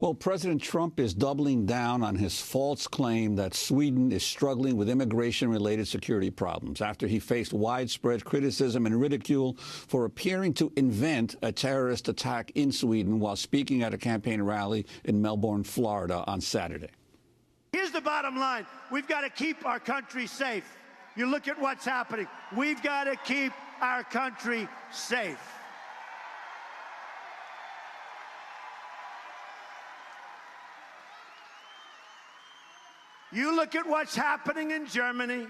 Well, President Trump is doubling down on his false claim that Sweden is struggling with immigration-related security problems after he faced widespread criticism and ridicule for appearing to invent a terrorist attack in Sweden while speaking at a campaign rally in Melbourne, Florida on Saturday. Here's the bottom line. We've got to keep our country safe. You look at what's happening. We've got to keep our country safe. You look at what's happening in Germany.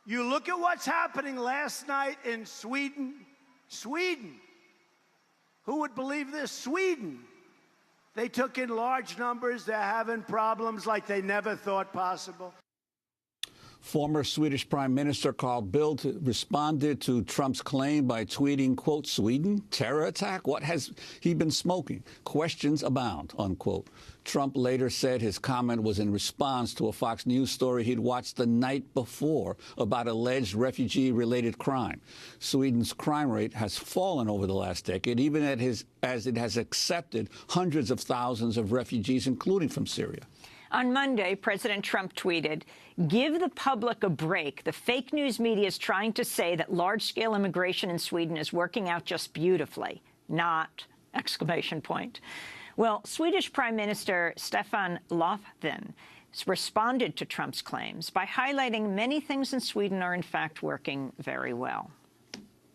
You look at what's happening last night in Sweden. Sweden. Who would believe this? Sweden. They took in large numbers. They're having problems like they never thought possible. Former Swedish Prime Minister Carl Bildt responded to Trump's claim by tweeting, quote, Sweden? Terror attack? What has he been smoking? Questions abound, unquote. Trump later said his comment was in response to a Fox News story he'd watched the night before about alleged refugee-related crime. Sweden's crime rate has fallen over the last decade, even as it has accepted hundreds of thousands of refugees, including from Syria. On Monday, President Trump tweeted, "Give the public a break. The fake news media is trying to say that large-scale immigration in Sweden is working out just beautifully. Not!" Exclamation point. Well, Swedish Prime Minister Stefan Löfven responded to Trump's claims by highlighting many things in Sweden are in fact working very well.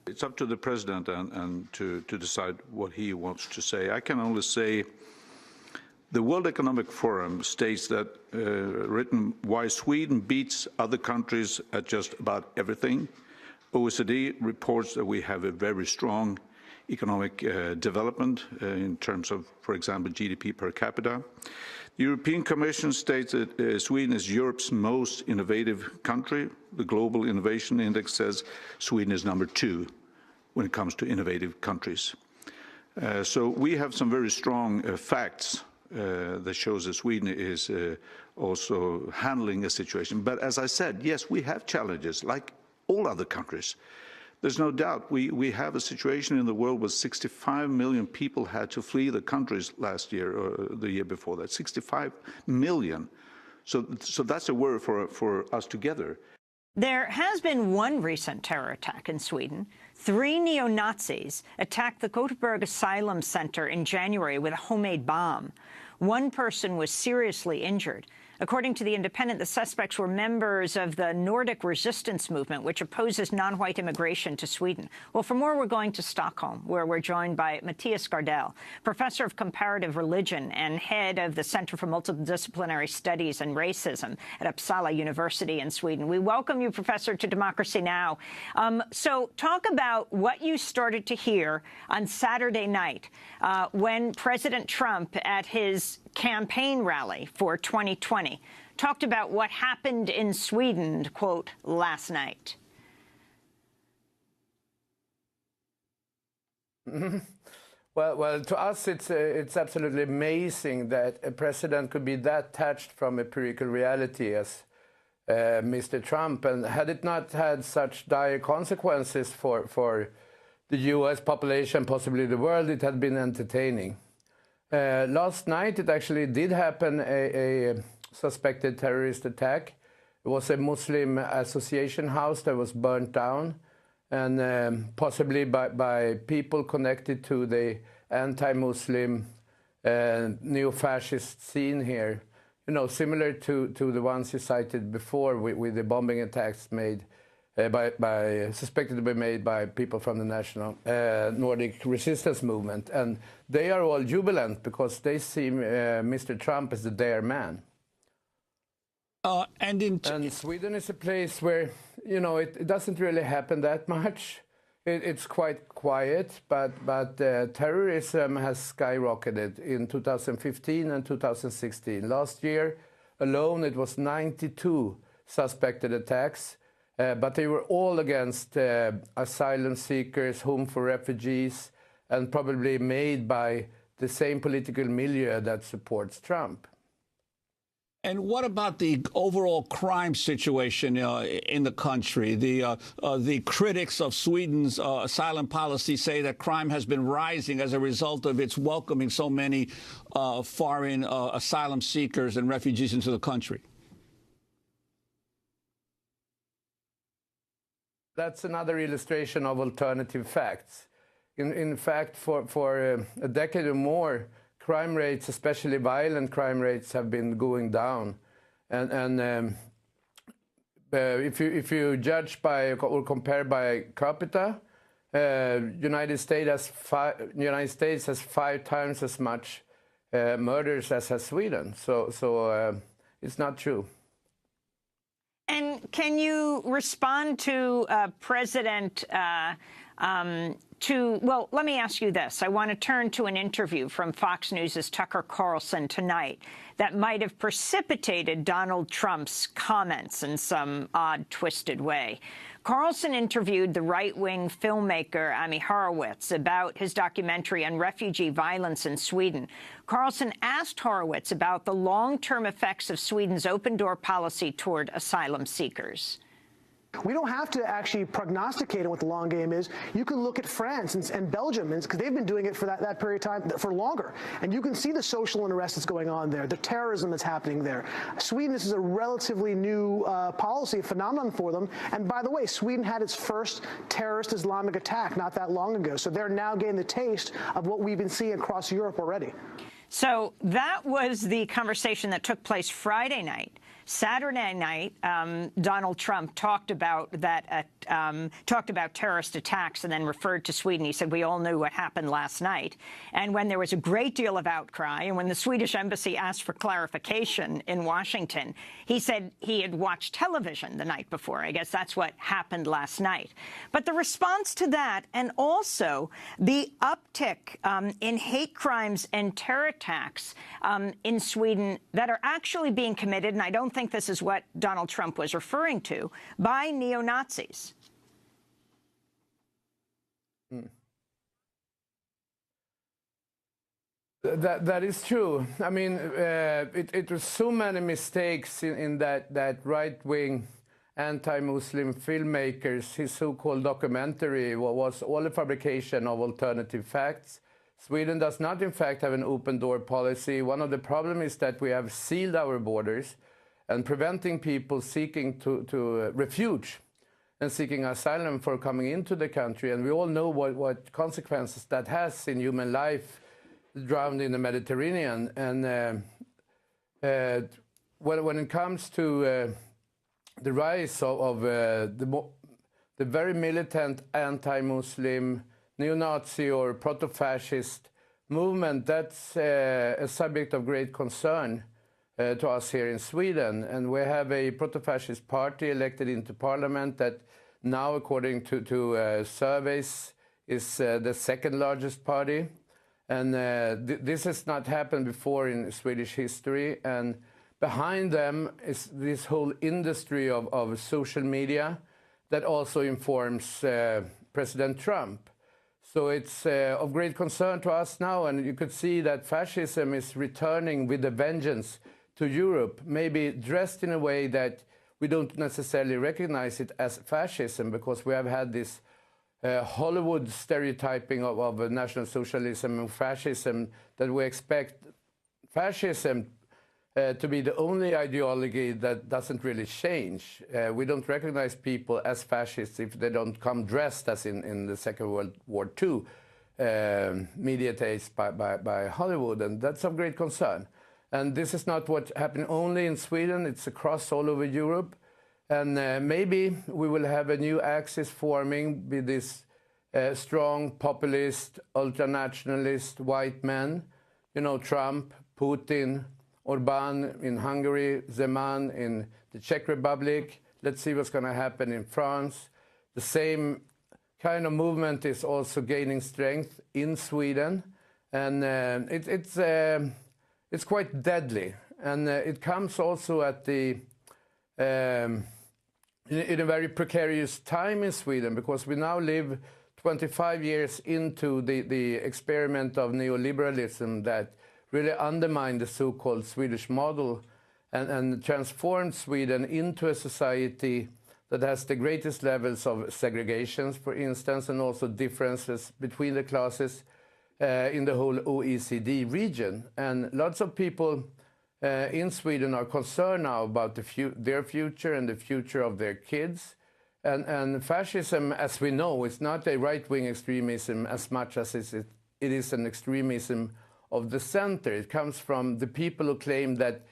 It's up to the president and to decide what he wants to say. I can only say the World Economic Forum states that, written, why Sweden beats other countries at just about everything. OECD reports that we have a very strong economic development in terms of, for example, GDP per capita. The European Commission states that Sweden is Europe's most innovative country. The Global Innovation Index says Sweden is number 2 when it comes to innovative countries. So we have some very strong facts that shows that Sweden is also handling a situation. But as I said, yes, we have challenges like all other countries. There's no doubt we have a situation in the world where 65 million people had to flee the countries last year or the year before that. 65 million. So that's a worry for us together. There has been one recent terror attack in Sweden. 3 neo-Nazis attacked the Gothenburg Asylum Center in January with a homemade bomb. One person was seriously injured. According to The Independent, the suspects were members of the Nordic resistance movement, which opposes non-white immigration to Sweden. Well, for more, we're going to Stockholm, where we're joined by Matthias Gardell, professor of comparative religion and head of the Center for Multidisciplinary Studies and Racism at Uppsala University in Sweden. We welcome you, Professor, to Democracy Now! So talk about what you started to hear on Saturday night when President Trump, at his campaign rally for 2020, talked about what happened in Sweden, quote, last night. Well, to us, it's absolutely amazing that a president could be that detached from empirical reality as Mr. Trump. And had it not had such dire consequences for the U.S. population, possibly the world, it had been entertaining. Last night, it actually did happen, a suspected terrorist attack. It was a Muslim association house that was burnt down, and possibly by people connected to the anti-Muslim neo-fascist scene here. You know, similar to the ones you cited before with the bombing attacks made suspected to be made by people from the national Nordic resistance movement. And they are all jubilant because they see Mr. Trump as their man. And Sweden is a place where, you know, it doesn't really happen that much. It's quite quiet, but terrorism has skyrocketed in 2015 and 2016. Last year alone, it was 92 suspected attacks. But they were all against asylum seekers, home for refugees, and probably made by the same political milieu that supports Trump. And what about the overall crime situation in the country? The critics of Sweden's asylum policy say that crime has been rising as a result of its welcoming so many foreign asylum seekers and refugees into the country. That's another illustration of alternative facts. In fact, for a decade or more, crime rates, especially violent crime rates, have been going down. And if you judge by or compare by capita, United States has 5 times as much murders as has Sweden. So it's not true. And can you respond to President well, let me ask you this. I want to turn to an interview from Fox News' Tucker Carlson tonight that might have precipitated Donald Trump's comments in some odd, twisted way. Carlson interviewed the right-wing filmmaker Amy Horowitz about his documentary on refugee violence in Sweden. Carlson asked Horowitz about the long-term effects of Sweden's open-door policy toward asylum seekers. We don't have to actually prognosticate on what the long game is. You can look at France and Belgium, because they've been doing it for that period of time for longer. And you can see the social unrest that's going on there, the terrorism that's happening there. Sweden, this is a relatively new policy phenomenon for them. And by the way, Sweden had its first terrorist Islamic attack not that long ago. So they're now getting the taste of what we've been seeing across Europe already. So that was the conversation that took place Friday night. Saturday night, Donald Trump talked about terrorist attacks and then referred to Sweden. He said, we all knew what happened last night. And when there was a great deal of outcry, and when the Swedish embassy asked for clarification in Washington, he said he had watched television the night before. I guess that's what happened last night. But the response to that, and also the uptick in hate crimes and terror attacks in Sweden that are actually being committed, and I don't think this is what Donald Trump was referring to, by neo-Nazis. That is true. I mean, it was so many mistakes in that right-wing anti-Muslim filmmakers. His so-called documentary was all a fabrication of alternative facts. Sweden does not, in fact, have an open-door policy. One of the problems is that we have sealed our borders and preventing people seeking to refuge and seeking asylum for coming into the country. And we all know what consequences that has in human life drowned in the Mediterranean. And when it comes to the rise of the very militant anti-Muslim, neo-Nazi or proto-fascist movement, that's a subject of great concern to us here in Sweden. And we have a proto-fascist party elected into parliament that now, according to surveys, is the second largest party. And this has not happened before in Swedish history. And behind them is this whole industry of social media that also informs President Trump. So it's of great concern to us now, and you could see that fascism is returning with a vengeance to Europe, maybe dressed in a way that we don't necessarily recognize it as fascism, because we have had this Hollywood stereotyping of National Socialism and fascism, that we expect fascism to be the only ideology that doesn't really change. We don't recognize people as fascists if they don't come dressed as in the Second World War II, mediated by Hollywood, and that's of great concern. And this is not what happened only in Sweden, it's across all over Europe. And maybe we will have a new axis forming with this strong populist, ultranationalist white men, you know, Trump, Putin, Orbán in Hungary, Zeman in the Czech Republic. Let's see what's going to happen in France. The same kind of movement is also gaining strength in Sweden. And it's quite deadly. And it comes also at the in a very precarious time in Sweden, because we now live 25 years into the experiment of neoliberalism that really undermined the so-called Swedish model. and transformed Sweden into a society that has the greatest levels of segregations, for instance, and also differences between the classes in the whole OECD region. And lots of people in Sweden are concerned now about their future and the future of their kids. And fascism, as we know, is not a right-wing extremism as much as it is an extremism of the center. It comes from the people who claim that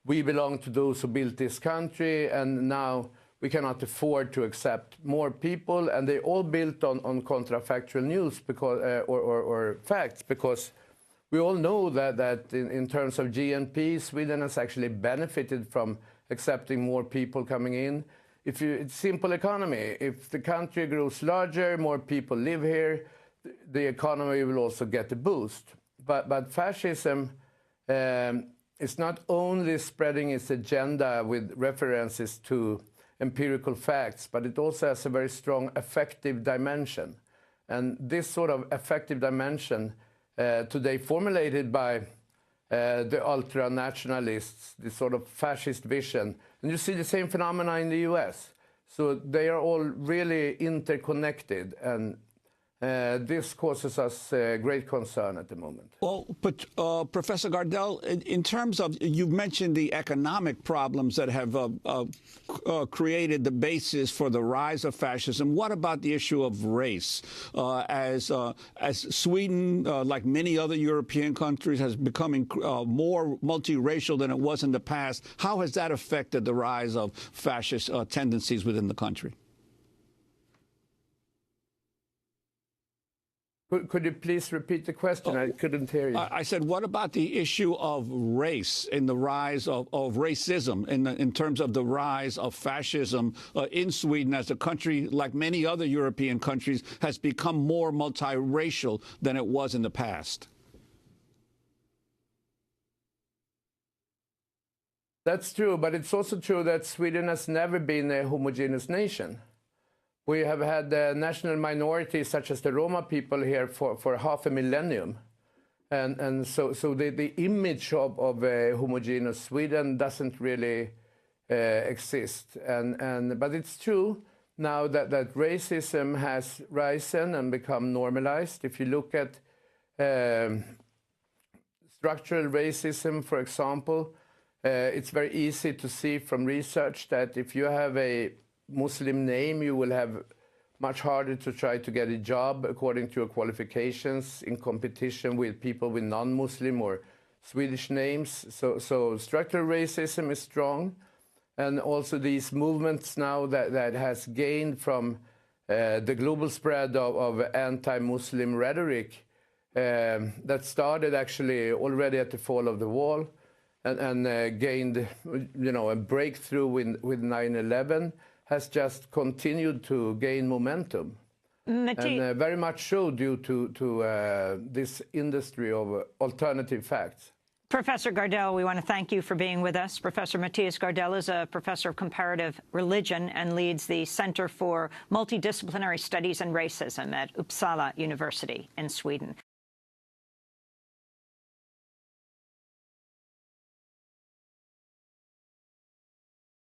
we belong to those who built this country, and now we cannot afford to accept more people. And they all built on contrafactual news because, or facts, because we all know that in terms of GNP, Sweden has actually benefited from accepting more people coming in. It's simple economy. If the country grows larger, more people live here, the economy will also get a boost. But fascism is not only spreading its agenda with references to empirical facts, but it also has a very strong affective dimension. And this sort of affective dimension, today formulated by the ultra-nationalists, this sort of fascist vision. And you see the same phenomena in the US. So they are all really interconnected, and this causes us great concern at the moment. Well, but Professor Gardell, in terms of, you've mentioned the economic problems that have created the basis for the rise of fascism. What about the issue of race? As Sweden, like many other European countries, has become more multiracial than it was in the past, how has that affected the rise of fascist tendencies within the country? Could you please repeat the question? I couldn't hear you. I said, what about the issue of race in the rise of racism in terms of the rise of fascism in Sweden, as a country, like many other European countries, has become more multiracial than it was in the past? That's true, but it's also true that Sweden has never been a homogeneous nation. We have had national minorities such as the Roma people here for half a millennium. And so the image of a homogeneous Sweden doesn't really exist. But it's true now that racism has risen and become normalized. If you look at structural racism, for example, it's very easy to see from research that if you have a Muslim name, you will have much harder to try to get a job according to your qualifications in competition with people with non-Muslim or Swedish names. So structural racism is strong. And also these movements now that has gained from the global spread of anti-Muslim rhetoric that started actually already at the fall of the wall and gained, a breakthrough with 9/11. Has just continued to gain momentum, and very much so due to this industry of alternative facts. Professor Gardell, we want to thank you for being with us. Professor Mattias Gardell is a professor of comparative religion and leads the Center for Multidisciplinary Studies and Racism at Uppsala University in Sweden.